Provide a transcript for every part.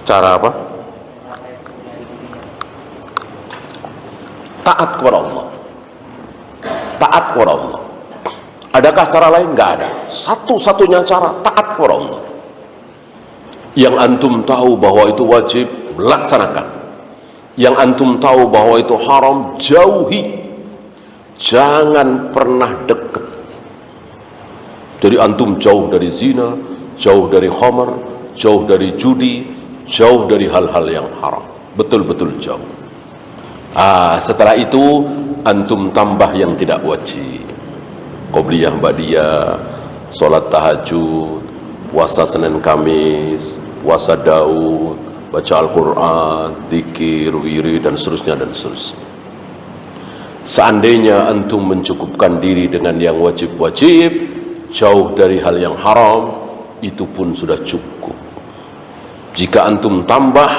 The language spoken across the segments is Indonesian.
Cara apa? Taat kepada Allah. Taat kepada Allah. Adakah cara lain? Nggak ada. Satu-satunya cara taat kepada Allah. Yang antum tahu bahwa itu wajib, laksanakan. Yang antum tahu bahwa itu haram, jauhi. Jangan pernah dekat. Jadi antum jauh dari zina, jauh dari khamar, jauh dari judi, jauh dari hal-hal yang haram. Betul-betul jauh. Setelah itu antum tambah yang tidak wajib. Qobliyah ba'diyah, sholat tahajud, puasa Senin Kamis, puasa Daud, baca Al-Quran, zikir, wirid, dan seterusnya dan seterusnya. Seandainya antum mencukupkan diri dengan yang wajib-wajib, jauh dari hal yang haram, itu pun sudah cukup. Jika antum tambah,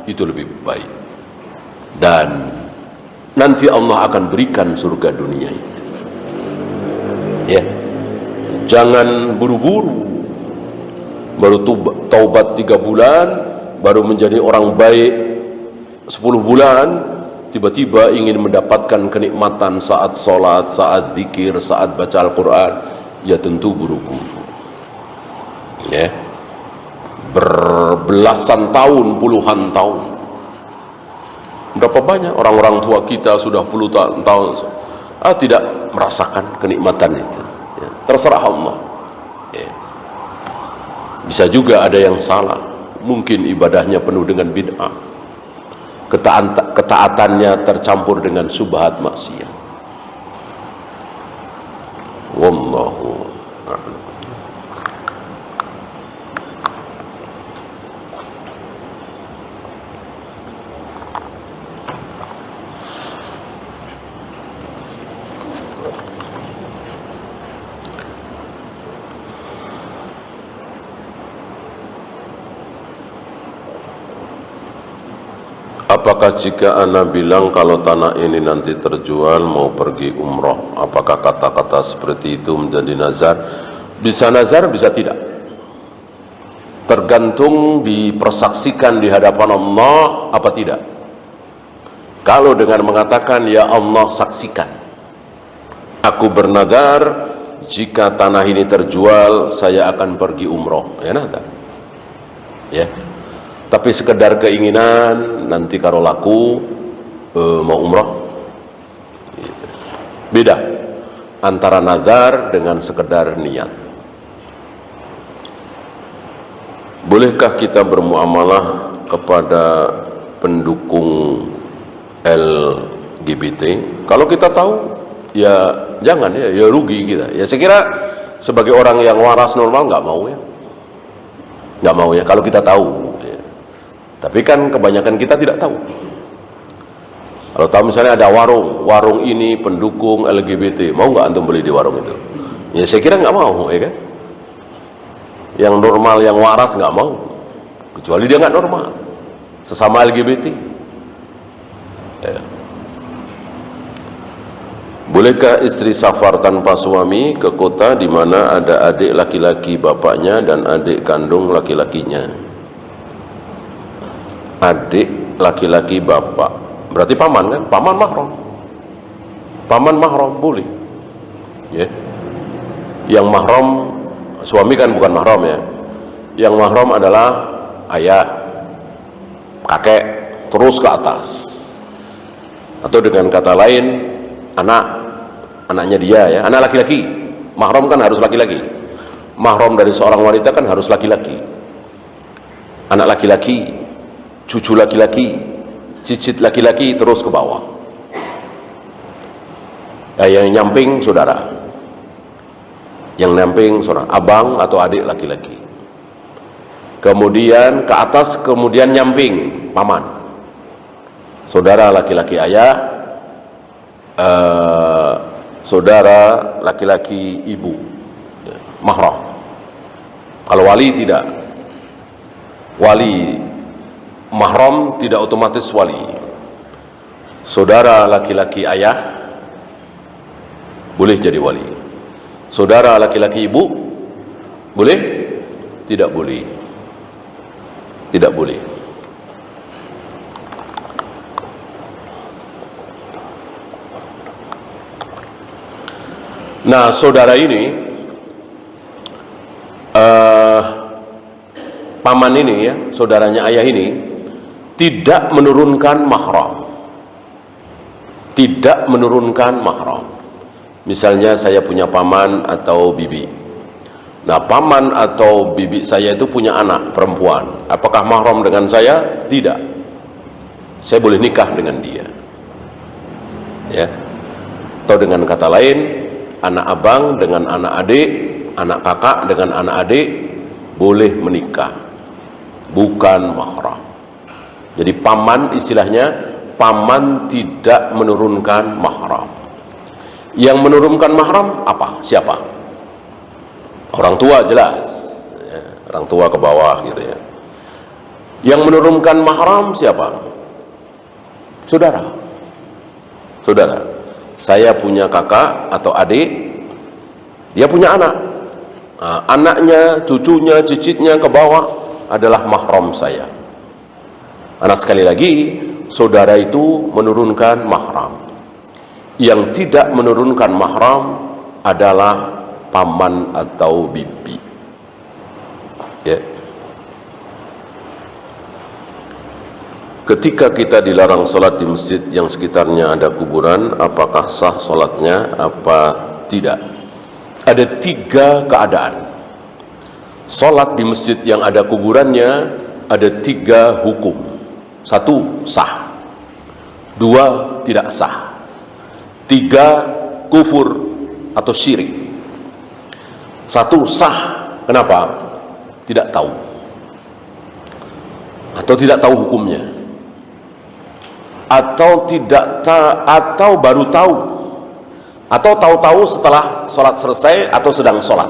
itu lebih baik. Dan nanti Allah akan berikan surga dunia itu. Ya, jangan buru-buru. Baru taubat 3 bulan, baru menjadi orang baik 10 bulan, tiba-tiba ingin mendapatkan kenikmatan saat sholat, saat zikir, saat baca Al-Quran. Ya tentu buru-buru. Ya, berbelasan tahun, puluhan tahun. Berapa banyak orang-orang tua kita sudah puluhan tahun tidak merasakan kenikmatan itu. Ya, terserah Allah. Ya. Bisa juga ada yang salah, mungkin ibadahnya penuh dengan bid'ah, ketaatannya tercampur dengan syubhat maksiat. Wallahu a'lam. Apakah jika ana bilang kalau tanah ini nanti terjual mau pergi umroh, apakah kata-kata seperti itu menjadi nazar? Bisa nazar, bisa tidak. Tergantung dipersaksikan di hadapan Allah apa tidak. Kalau dengan mengatakan ya Allah saksikan, aku bernazar jika tanah ini terjual saya akan pergi umroh, ya nazar. Ya. Tapi sekedar keinginan nanti kalau laku mau umrah, beda antara nazar dengan sekedar niat. Bolehkah kita bermuamalah kepada pendukung LGBT? Kalau kita tahu ya jangan, ya rugi kita. Ya saya kira sebagai orang yang waras normal nggak mau ya kalau kita tahu. Tapi kan kebanyakan kita tidak tahu. Kalau tahu misalnya ada warung ini pendukung LGBT, mau nggak antum beli di warung itu? Ya saya kira nggak mau, ya kan? Yang normal, yang waras nggak mau, kecuali dia nggak normal, sesama LGBT. Ya. Bolehkah istri safar tanpa suami ke kota di mana ada adik laki-laki bapaknya dan adik kandung laki-lakinya? Adik laki-laki bapak, berarti paman kan? Paman mahram boleh. Ya. Yang mahram suami kan bukan mahram ya. Yang mahram adalah ayah, kakek, terus ke atas. Atau dengan kata lain anaknya dia ya, anak laki-laki. Mahram kan harus laki-laki. Mahram dari seorang wanita kan harus laki-laki. Anak laki-laki, cucu laki-laki, cicit laki-laki, terus ke bawah. Yang nyamping saudara, yang nyamping saudara, abang atau adik laki-laki. Kemudian ke atas, kemudian nyamping paman, saudara laki-laki ayah, saudara laki-laki ibu, mahram. Kalau wali tidak, wali mahram tidak otomatis wali. Saudara laki-laki ayah boleh jadi wali. Saudara laki-laki ibu boleh? Tidak boleh. Tidak boleh. Nah, saudara ini, paman ini ya, saudaranya ayah ini, tidak menurunkan mahram. Tidak menurunkan mahram. Misalnya saya punya paman atau bibi. Nah, paman atau bibi saya itu punya anak perempuan. Apakah mahram dengan saya? Tidak. Saya boleh nikah dengan dia. Ya. Atau dengan kata lain, anak abang dengan anak adik, anak kakak dengan anak adik boleh menikah. Bukan mahram. Jadi paman, istilahnya paman tidak menurunkan mahram. Yang menurunkan mahram apa? Siapa? Orang tua jelas ya, orang tua ke bawah gitu ya. Yang menurunkan mahram siapa? Saudara. Saudara. Saya punya kakak atau adik, dia punya anak. Nah, anaknya, cucunya, cicitnya ke bawah adalah mahram saya. Karena sekali lagi, saudara itu menurunkan mahram. Yang tidak menurunkan mahram adalah paman atau bibi. Ya. Ketika kita dilarang sholat di masjid yang sekitarnya ada kuburan, apakah sah sholatnya apa tidak? Ada 3 keadaan. Sholat di masjid yang ada kuburannya ada 3 hukum. 1, sah. 2, tidak sah. 3, kufur atau syirik. 1, sah. Kenapa? Tidak tahu. Atau tidak tahu hukumnya. Atau atau baru tahu. Atau tahu-tahu setelah sholat selesai atau sedang sholat.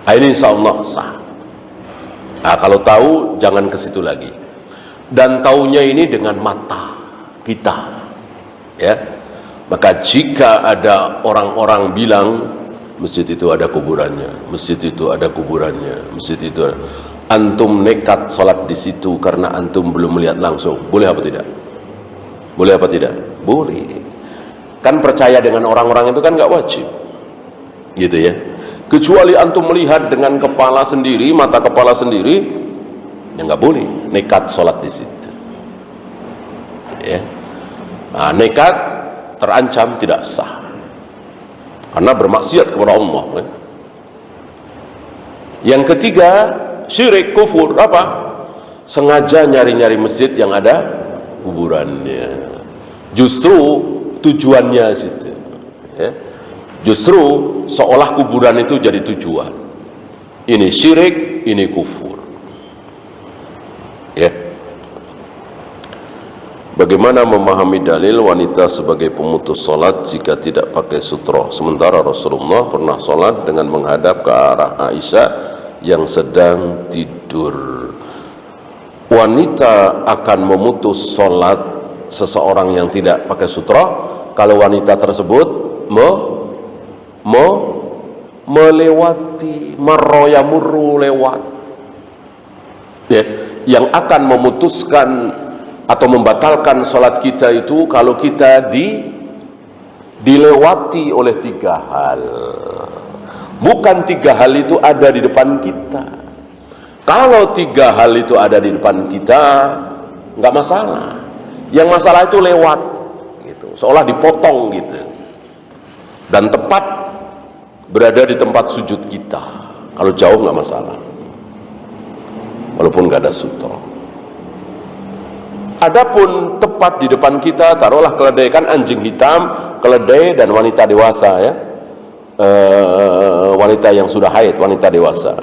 Nah, ini insya Allah sah. Nah, kalau tahu jangan ke situ lagi. Dan taunya ini dengan mata kita. Ya. Maka jika ada orang-orang bilang masjid itu ada kuburannya, masjid itu ada kuburannya, masjid itu ada, antum nekat sholat di situ karena antum belum melihat langsung, boleh apa tidak? Boleh apa tidak? Boleh. Kan percaya dengan orang-orang itu kan nggak wajib, gitu ya. Kecuali antum melihat dengan kepala sendiri, mata kepala sendiri, ya nggak boleh nekat sholat di situ. Ya. Nah, nekat terancam tidak sah karena bermaksiat kepada Allah. Kan? Yang ketiga, syirik, kufur. Apa? Sengaja nyari-nyari masjid yang ada kuburannya. Justru tujuannya situ. Ya. Justru seolah kuburan itu jadi tujuan. Ini syirik, ini kufur. Ya. Bagaimana memahami dalil wanita sebagai pemutus sholat jika tidak pakai sutroh? Sementara Rasulullah pernah sholat dengan menghadap ke arah Aisyah yang sedang tidur. Wanita akan memutus sholat seseorang yang tidak pakai sutroh kalau wanita tersebut melewati, marroyamurru, lewat. Ya, yang akan memutuskan atau membatalkan sholat kita itu kalau kita dilewati oleh 3 hal. Bukan 3 hal itu ada di depan kita. Kalau 3 hal itu ada di depan kita, nggak masalah. Yang masalah itu lewat, gitu, seolah dipotong gitu, dan tepat berada di tempat sujud kita. Kalau jauh nggak masalah, walaupun nggak ada sutra. Adapun tepat di depan kita, taruhlah keledai, kan anjing hitam, keledai dan wanita dewasa ya, wanita yang sudah haid, wanita dewasa.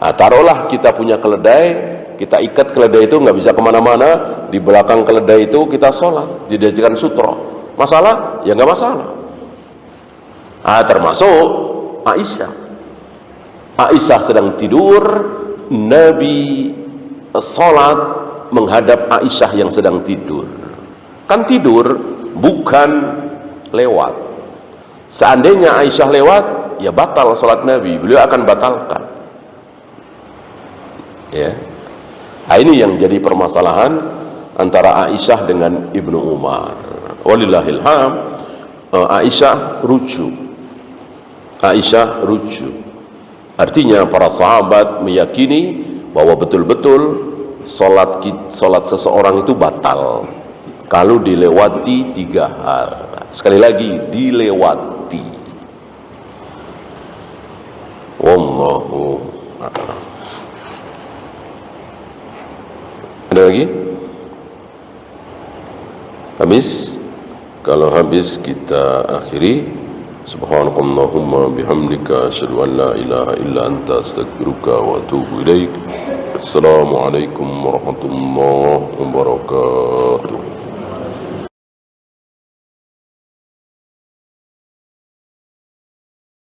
Nah, taruhlah kita punya keledai, kita ikat keledai itu nggak bisa kemana-mana, di belakang keledai itu kita sholat, dijadikan sutra. Masalah? Ya nggak masalah. Nah, termasuk Aisyah. Aisyah sedang tidur, Nabi sholat menghadap Aisyah yang sedang tidur. Kan tidur, bukan lewat. Seandainya Aisyah lewat, ya batal sholat Nabi, beliau akan batalkan. Ya. Nah, ini yang jadi permasalahan antara Aisyah dengan Ibnu Umar. Walillahilham. Aisyah rujuk. Aisyah rujuk. Artinya para sahabat meyakini bahwa betul-betul solat seseorang itu batal kalau dilewati 3 hari. Sekali lagi, dilewati. Wallahu a'lam. Ada lagi? Habis? Kalau habis kita akhiri. Subhanakallahumma bihamdika asyhadu an la ilaha illa anta astaghfiruka wa atubu ilaik. Assalamualaikum warahmatullahi wabarakatuh.